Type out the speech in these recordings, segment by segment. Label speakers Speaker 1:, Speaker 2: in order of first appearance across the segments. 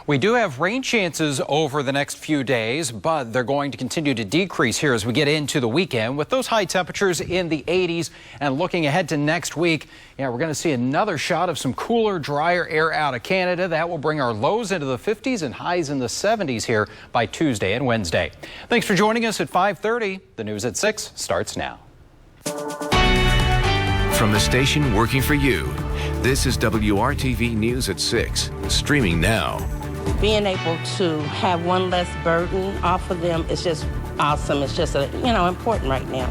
Speaker 1: We do have rain chances over the next few days, but they're going to continue to decrease here as we get into the weekend with those high temperatures in the 80s. And looking ahead to next week, we're going to see another shot of some cooler, drier air out of Canada. That will bring our lows into the 50s and highs in the 70s here by Tuesday and Wednesday. Thanks for joining us at 5:30. The news at 6 starts now.
Speaker 2: From the station working for you, this is WRTV News at 6, streaming now.
Speaker 3: Being able to have one less burden off of them is just awesome. It's just, important right now.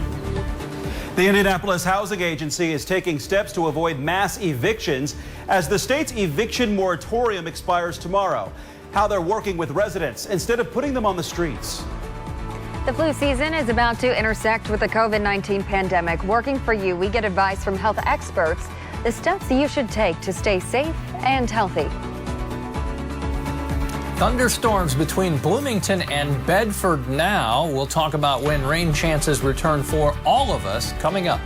Speaker 4: The Indianapolis Housing Agency is taking steps to avoid mass evictions as the state's eviction moratorium expires tomorrow. How they're working with residents instead of putting them on the streets.
Speaker 5: The flu season is about to intersect with the COVID-19 pandemic. Working for you, we get advice from health experts, the steps you should take to stay safe and healthy.
Speaker 6: Thunderstorms between Bloomington and Bedford now. We'll talk about when rain chances return for all of us coming up.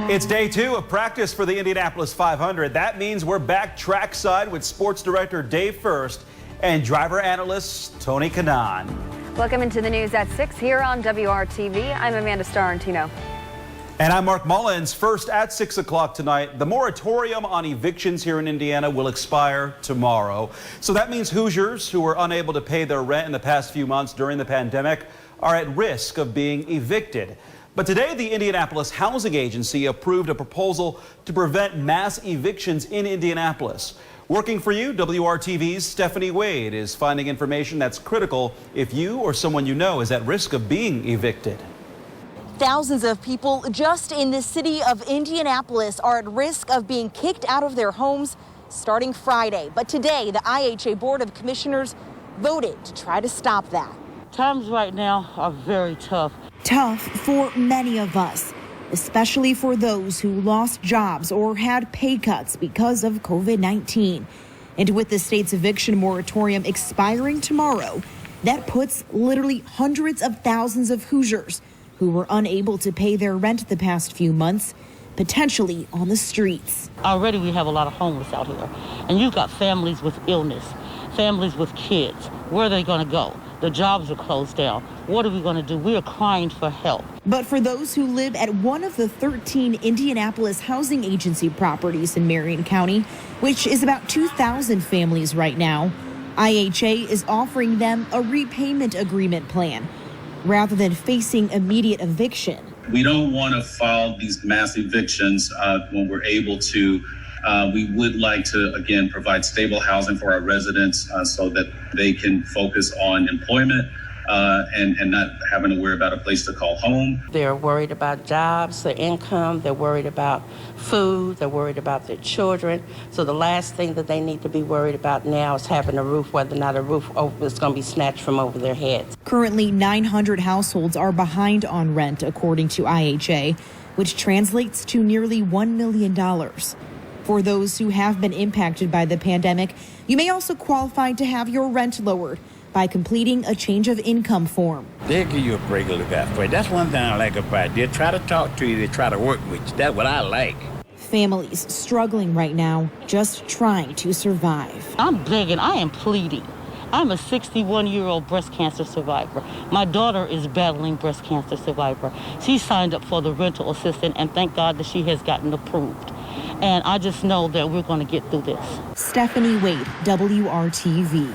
Speaker 4: It's day 2 of practice for the Indianapolis 500. That means we're back trackside with sports director Dave First and driver analyst Tony Kanaan.
Speaker 5: Welcome into the news at 6 here on WRTV. I'm Amanda Starrantino.
Speaker 4: And I'm Marc Mullins. First at 6 o'clock tonight, the moratorium on evictions here in Indiana will expire tomorrow. So that means Hoosiers who were unable to pay their rent in the past few months during the pandemic are at risk of being evicted. But today, the Indianapolis Housing Agency approved a proposal to prevent mass evictions in Indianapolis. Working for you, WRTV's Stephanie Wade is finding information that's critical if you or someone you know is at risk of being evicted.
Speaker 7: Thousands of people just in the city of Indianapolis are at risk of being kicked out of their homes starting Friday. But today, the IHA Board of Commissioners voted to try to stop that.
Speaker 3: Times right now are very tough.
Speaker 7: Tough for many of us, especially for those who lost jobs or had pay cuts because of COVID-19. And with the state's eviction moratorium expiring tomorrow, that puts literally hundreds of thousands of Hoosiers who were unable to pay their rent the past few months, potentially on the streets.
Speaker 3: Already we have a lot of homeless out here, and you've got families with illness, families with kids. Where are they going to go? The jobs are closed down. What are we going to do? We are crying for help.
Speaker 7: But for those who live at one of the 13 Indianapolis Housing Agency properties in Marion County, which is about 2,000 families right now, IHA is offering them a repayment agreement plan rather than facing immediate eviction.
Speaker 8: We don't want to file these mass evictions when we're able to. We would like to, again, provide stable housing for our residents so that they can focus on employment and not having to worry about a place to call home.
Speaker 3: They're worried about jobs, their income. They're worried about food. They're worried about their children. So the last thing that they need to be worried about now is having a roof, whether or not a roof is going to be snatched from over their heads.
Speaker 7: Currently, 900 households are behind on rent, according to IHA, which translates to nearly $1 million. For those who have been impacted by the pandemic, you may also qualify to have your rent lowered by completing a change of income form.
Speaker 9: They'll give you a break a little bit for it. That's one thing I like about it. They try to talk to you. They try to work with you. That's what I like.
Speaker 7: Families struggling right now, just trying to survive.
Speaker 3: I'm begging. I am pleading. I'm a 61-year-old breast cancer survivor. My daughter is battling breast cancer survivor. She signed up for the rental assistance, and thank God that she has gotten approved. And I just know that we're going to get through this.
Speaker 7: Stephanie Wade, WRTV.